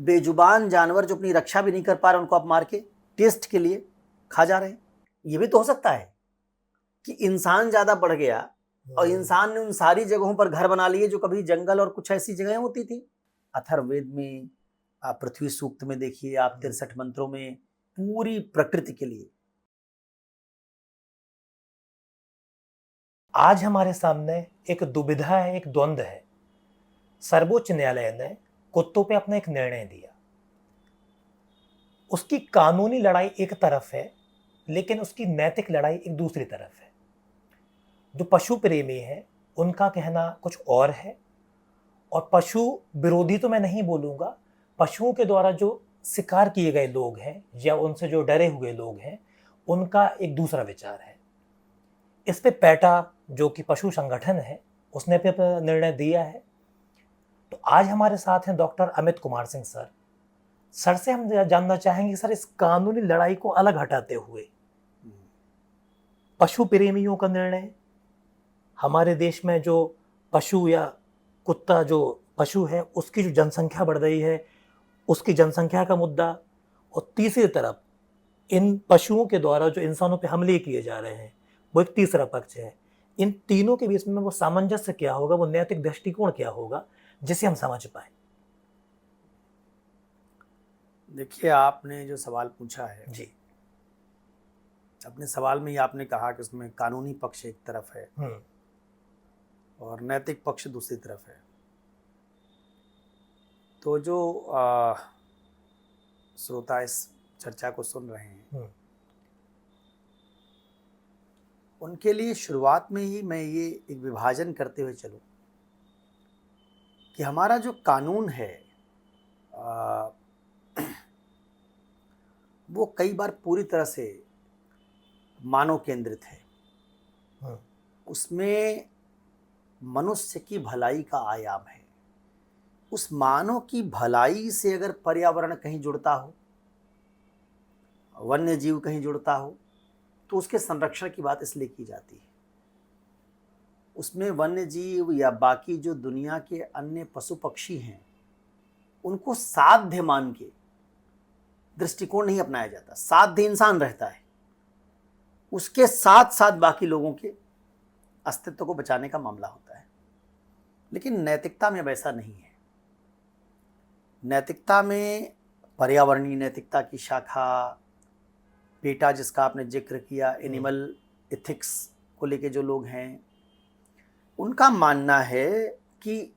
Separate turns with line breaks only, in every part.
बेजुबान जानवर जो अपनी रक्षा भी नहीं कर पा रहे उनको आप मार के टेस्ट के लिए खा जा रहे हैं। ये भी तो हो सकता है कि इंसान ज्यादा बढ़ गया और इंसान ने उन सारी जगहों पर घर बना लिए जो कभी जंगल और कुछ ऐसी जगहें होती थी। अथर्ववेद में, आप पृथ्वी सूक्त में देखिए, आप 63 मंत्रों में पूरी प्रकृति के लिए।
आज हमारे सामने एक दुविधा है, एक द्वंद्व है। सर्वोच्च न्यायालय ने कुत्तों पे अपना एक निर्णय दिया। उसकी कानूनी लड़ाई एक तरफ है, लेकिन उसकी नैतिक लड़ाई एक दूसरी तरफ है। जो पशु प्रेमी है उनका कहना कुछ और है, और पशु विरोधी तो मैं नहीं बोलूंगा, पशुओं के द्वारा जो शिकार किए गए लोग हैं या उनसे जो डरे हुए लोग हैं उनका एक दूसरा विचार है। इस पे पैटा जो कि पशु संगठन है उसने पे निर्णय दिया है। तो आज हमारे साथ हैं doctor Amit Kumar Singh sir. Sir से हम जानना चाहेंगे सर, इस कानूनी लड़ाई को अलग हटाते हुए पशु प्रेमियों का निर्णय, हमारे देश में जो पशु या कुत्ता जो पशु है उसकी जो जनसंख्या बढ़ रही है उसकी जनसंख्या का मुद्दा, और तीसरी तरफ इन पशुओं के द्वारा जो इंसानों पे हमले किए जा रहे हैं वो एक तीसरा पक्ष है। इन तीनों के बीच में वो सामंजस्य क्या होगा, वो नैतिक दृष्टिकोण क्या होगा जिसे हम समझ पाए।
देखिए, आपने जो सवाल पूछा है
जी,
अपने सवाल में ही आपने कहा कि उसमें कानूनी पक्ष एक तरफ है और नैतिक पक्ष दूसरी तरफ है। तो जो श्रोता इस चर्चा को सुन रहे हैं उनके लिए शुरुआत में ही मैं ये एक विभाजन करते हुए चलूं कि हमारा जो कानून है वो कई बार पूरी तरह से मानव केंद्रित है। उसमें मनुष्य की भलाई का आयाम है। उस मानव की भलाई से अगर पर्यावरण कहीं जुड़ता हो, वन्य जीव कहीं जुड़ता हो, तो उसके संरक्षण की बात इसलिए की जाती है। उसमें वन्य जीव या बाकी जो दुनिया के अन्य पशु पक्षी हैं उनको साध्य मान के दृष्टिकोण नहीं अपनाया जाता। साध्य इंसान रहता है, उसके साथ साथ बाकी लोगों के अस्तित्व को बचाने का मामला होता है। लेकिन नैतिकता में वैसा नहीं है। नैतिकता में पर्यावरणीय नैतिकता की शाखा, पेटा जिसका आपने जिक्र किया, एनिमल एथिक्स को लेके जो लोग हैं उनका मानना है कि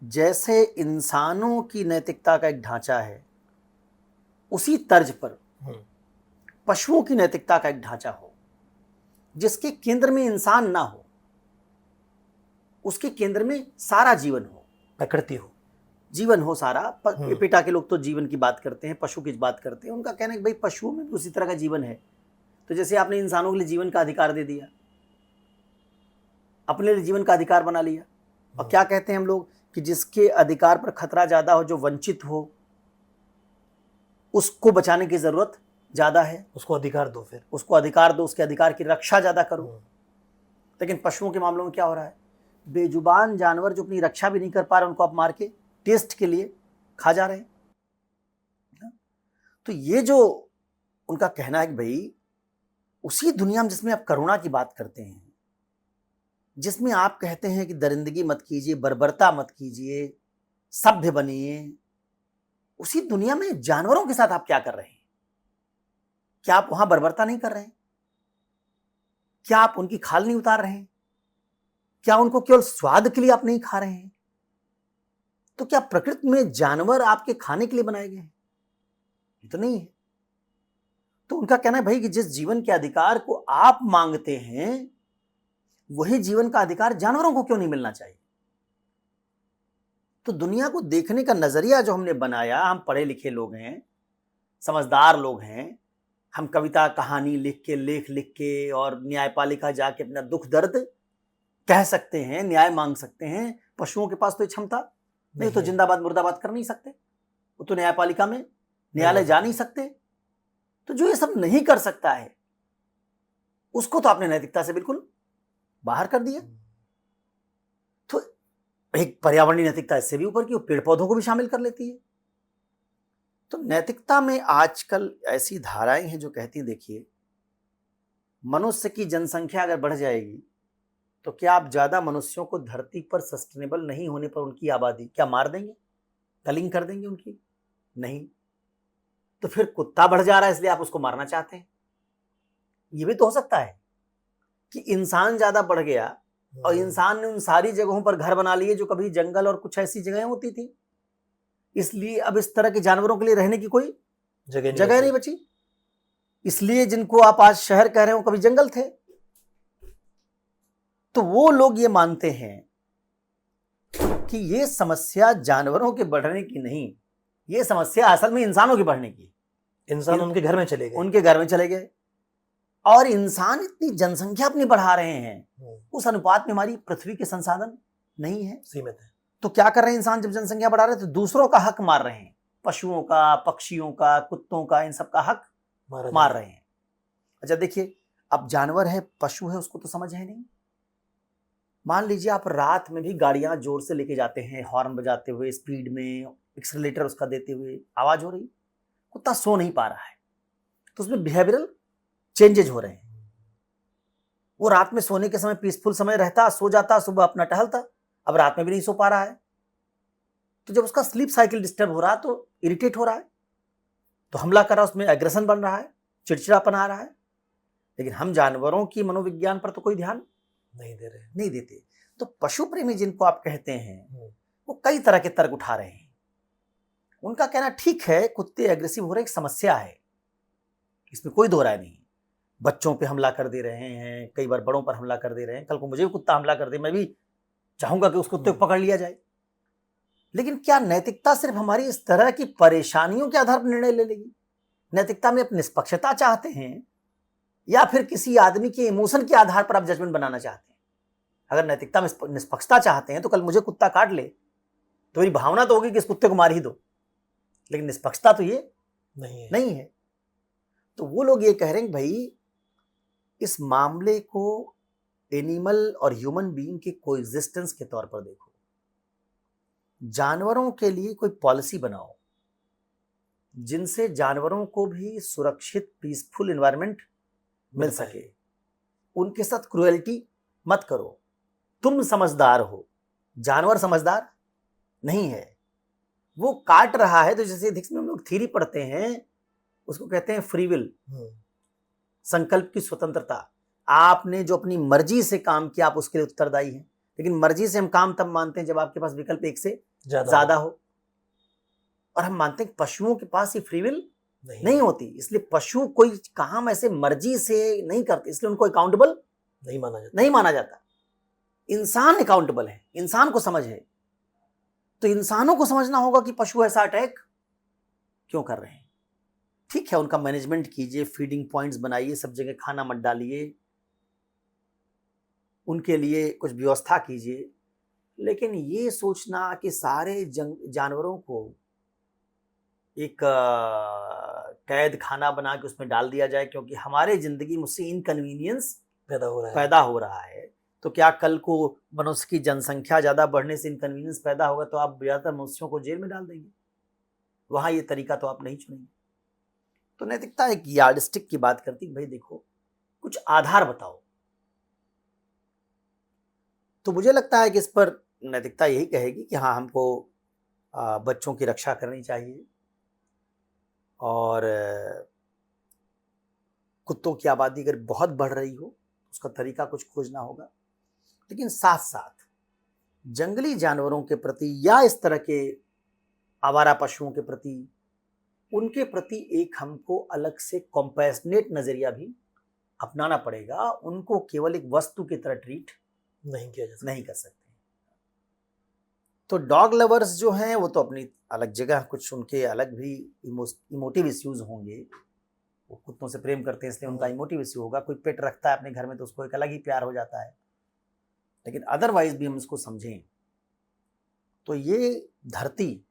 जैसे इंसानों की नैतिकता का एक ढांचा है उसी तर्ज पर पशुओं की नैतिकता का एक ढांचा हो जिसके केंद्र में इंसान ना हो, उसके केंद्र में सारा जीवन हो,
प्रकृति हो,
जीवन हो सारा। पेटा के लोग तो जीवन की बात करते हैं, पशु की बात करते हैं। उनका कहना है कि भाई पशुओं में भी उसी तरह का जीवन है। तो जैसे आपने इंसानों के लिए जीवन का अधिकार दे दिया, अपने लिए जीवन का अधिकार बना लिया, और क्या कहते हैं हम लोग कि जिसके अधिकार पर खतरा ज्यादा हो, जो वंचित हो, उसको बचाने की जरूरत ज्यादा है,
उसको अधिकार दो, फिर
उसको अधिकार दो, उसके अधिकार की रक्षा ज्यादा करो। लेकिन पशुओं के मामलों में क्या हो रहा है? बेजुबान जानवर जो अपनी रक्षा भी नहीं कर पा रहे उनको आप मार के टेस्ट के लिए खा जा रहे हैं। तो ये जो उनका कहना है कि भाई उसी दुनिया में जिसमें आप करुणा की बात करते हैं, जिसमें आप कहते हैं कि दरिंदगी मत कीजिए, बर्बरता मत कीजिए, सभ्य बनिए, उसी दुनिया में जानवरों के साथ आप क्या कर रहे हैं? क्या आप वहां बर्बरता नहीं कर रहे हैं? क्या आप उनकी खाल नहीं उतार रहे हैं? क्या उनको केवल स्वाद के लिए आप नहीं खा रहे हैं? तो क्या प्रकृति में जानवर आपके खाने के लिए बनाए गए हैं? ये तो नहीं है। तो उनका कहना है भाई कि जिस जीवन के अधिकार को आप मांगते हैं वही जीवन का अधिकार जानवरों को क्यों नहीं मिलना चाहिए? तो दुनिया को देखने का नजरिया जो हमने बनाया, हम पढ़े लिखे लोग हैं, समझदार लोग हैं, हम कविता कहानी लिख के, लेख लिख के और न्यायपालिका जाके अपना दुख दर्द कह सकते हैं, न्याय मांग सकते हैं। पशुओं के पास तो ये क्षमता नहीं, तो जिंदाबाद मुर्दाबाद कर नहीं सकते, वो तो न्यायपालिका में न्यायालय जा नहीं सकते। तो जो ये सब नहीं कर सकता है उसको तो आपने नैतिकता से बिल्कुल बाहर कर दिया। तो एक पर्यावरणीय नैतिकता इससे भी ऊपर की, वो पेड़ पौधों को भी शामिल कर लेती है। तो नैतिकता में आजकल ऐसी धाराएं हैं जो कहती हैं, देखिए मनुष्य की जनसंख्या अगर बढ़ जाएगी तो क्या आप ज्यादा मनुष्यों को धरती पर सस्टेनेबल नहीं होने पर उनकी आबादी क्या मार देंगे, कलिंग कर देंगे उनकी? नहीं। तो फिर कुत्ता बढ़ जा रहा है इसलिए आप उसको मारना चाहते हैं? ये भी तो हो सकता है कि इंसान ज्यादा बढ़ गया और इंसान ने उन सारी जगहों पर घर बना लिए जो कभी जंगल और कुछ ऐसी जगहें होती थी, इसलिए अब इस तरह के जानवरों के लिए रहने की कोई जगह नहीं बची। इसलिए जिनको आप आज शहर कह रहे हो कभी जंगल थे। तो वो लोग ये मानते हैं कि ये समस्या जानवरों के बढ़ने की नहीं, ये समस्या असल में इंसानों के बढ़ने की।
इंसान उनके घर में चले गए,
उनके घर में चले गए और इंसान इतनी जनसंख्या अपनी बढ़ा रहे हैं, उस अनुपात में हमारी पृथ्वी के संसाधन नहीं है,
सीमित है।
तो क्या कर रहे हैं इंसान? जब जनसंख्या बढ़ा रहे हैं तो दूसरों का हक मार रहे हैं, पशुओं का, पक्षियों का, कुत्तों का, इन सब का हक मार रहे हैं। अच्छा देखिए, अब जानवर है, पशु है, उसको तो समझ है नहीं। मान लीजिए आप रात में भी गाड़ियां जोर से लेके जाते हैं, हॉर्न बजाते हुए, स्पीड में एक्सीलरेटर उसका देते हुए, आवाज हो रही, कुत्ता सो नहीं पा रहा है, तो उसमें बिहेवियरल चेंजेज हो रहे हैं। वो रात में सोने के समय पीसफुल समय रहता, सो जाता, सुबह अपना टहलता, अब रात में भी नहीं सो पा रहा है। तो जब उसका स्लीप साइकिल डिस्टर्ब हो रहा है तो इरिटेट हो रहा है, तो हमला कर रहा है, उसमें एग्रेशन बन रहा है, चिड़चिड़ापन आ रहा है। लेकिन हम जानवरों की मनोविज्ञान पर तो कोई ध्यान नहीं देते। तो पशु प्रेमी जिनको आप कहते हैं वो कई तरह के तर्क उठा रहे हैं। उनका कहना ठीक है, कुत्ते एग्रेसिव हो रहे, एक समस्या है, इसमें कोई दो राय नहीं। बच्चों पे हमला कर दे रहे हैं, कई बार बड़ों पर हमला कर दे रहे हैं, कल को मुझे भी कुत्ता हमला कर दे, मैं भी चाहूंगा कि उस कुत्ते को पकड़ लिया जाए। लेकिन क्या नैतिकता सिर्फ हमारी इस तरह की परेशानियों के आधार पर निर्णय ले लेगी? नैतिकता में आप निष्पक्षता चाहते हैं या फिर किसी आदमी के इमोशन के आधार पर आप जजमेंट बनाना चाहते हैं? अगर नैतिकता में निष्पक्षता चाहते हैं तो कल मुझे कुत्ता काट ले तो मेरी भावना तो होगी कि इस कुत्ते को मार ही दो, लेकिन निष्पक्षता तो ये नहीं है। तो वो लोग ये कह रहे हैं कि भाई इस मामले को एनिमल और ह्यूमन बीइंग के कोएग्जिस्टेंस के तौर पर देखो। जानवरों के लिए कोई पॉलिसी बनाओ जिनसे जानवरों को भी सुरक्षित पीसफुल एनवायरनमेंट मिल सके। उनके साथ क्रुएल्टी मत करो। तुम समझदार हो, जानवर समझदार नहीं है, वो काट रहा है। तो जैसे एथिक्स में हम लोग थ्योरी पढ़ते हैं, उसको कहते हैं फ्री विल, संकल्प की स्वतंत्रता। आपने जो अपनी मर्जी से काम किया आप उसके लिए उत्तरदायी हैं। लेकिन मर्जी से हम काम तब मानते हैं जब आपके पास विकल्प एक से ज्यादा हो। और हम मानते हैं पशुओं के पास ये फ्री विल नहीं होती, इसलिए पशु कोई काम ऐसे मर्जी से नहीं करते, इसलिए उनको अकाउंटेबल नहीं माना जाता। इंसान अकाउंटेबल है, इंसान को समझ है। तो इंसानों को समझना होगा कि पशु ऐसा अटैक क्यों कर रहे हैं। ठीक है, उनका मैनेजमेंट कीजिए, फीडिंग पॉइंट्स बनाइए, सब जगह खाना मत डालिए, उनके लिए कुछ व्यवस्था कीजिए। लेकिन ये सोचना कि सारे जानवरों को एक कैद खाना बना के उसमें डाल दिया जाए क्योंकि हमारे जिंदगी में उससे इनकन्वीनियंस पैदा हो रहा है, तो क्या कल को मनुष्य की जनसंख्या ज्यादा बढ़ने से इनकन्वीनियंस पैदा होगा तो आप ज्यादातर मनुष्यों को जेल में डाल देंगे? वहां ये तरीका तो आप नहीं चुनेंगे। तो नैतिकता एक यार्डस्टिक की बात करती है, भाई देखो कुछ आधार बताओ। तो मुझे लगता है कि इस पर नैतिकता यही कहेगी कि हाँ, हमको बच्चों की रक्षा करनी चाहिए और कुत्तों की आबादी अगर बहुत बढ़ रही हो उसका तरीका कुछ खोजना होगा। लेकिन साथ साथ जंगली जानवरों के प्रति या इस तरह के आवारा पशुओं के प्रति, उनके प्रति एक हमको अलग से कॉम्पैशनेट नजरिया भी अपनाना पड़ेगा। उनको केवल एक वस्तु की तरह ट्रीट नहीं कर सकते। तो डॉग लवर्स जो हैं वो तो अपनी अलग जगह, कुछ उनके अलग भी इमोटिव इश्यूज होंगे। वो कुत्तों से प्रेम करते हैं इसलिए उनका इमोटिव इश्यू होगा। कोई पेट रखता है अपने घर में तो उसको एक अलग ही प्यार हो जाता है। लेकिन अदरवाइज भी हम इसको समझें तो ये धरती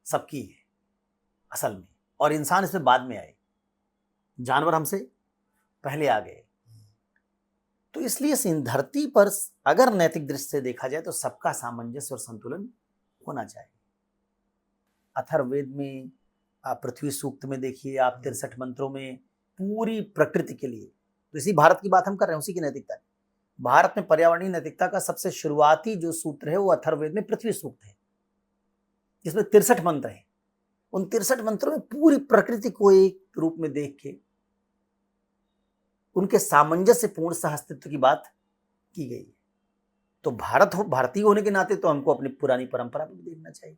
सबकी है असल में, और इंसान इसमें बाद में आए, जानवर हमसे पहले आ गए। तो इसलिए इस धरती पर अगर नैतिक दृष्टि से देखा जाए तो सबका सामंजस्य और संतुलन होना चाहिए। अथर्ववेद में, आप पृथ्वी सूक्त में देखिए, आप 63 मंत्रों में पूरी प्रकृति के लिए, तो इसी भारत की बात हम कर रहे हैं, उसी की नैतिकता की। भारत में पर्यावरणीय नैतिकता का सबसे शुरुआती जो सूत्र है वो अथर्ववेद में पृथ्वी सूक्त है, जिसमें 63 मंत्र हैं। उन 63 मंत्रों में पूरी प्रकृति को एक रूप में देख के उनके सामंजस्यपूर्ण सहअस्तित्व की बात की गई है। तो भारतीय होने के नाते तो हमको अपनी पुरानी परंपरा को भी देखना चाहिए,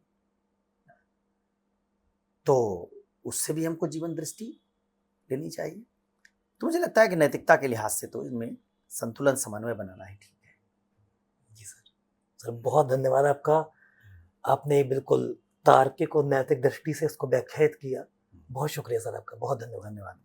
तो उससे भी हमको जीवन दृष्टि लेनी चाहिए। तो मुझे लगता है कि नैतिकता के लिहाज से तो इनमें संतुलन समन्वय बनाना ही ठीक है।
जी सर। सर बहुत धन्यवाद आपका, आपने बिल्कुल तार्किक और नैतिक दृष्टि से इसको व्याख्यात किया। बहुत शुक्रिया सर आपका, बहुत धन्यवाद।
धन्यवाद।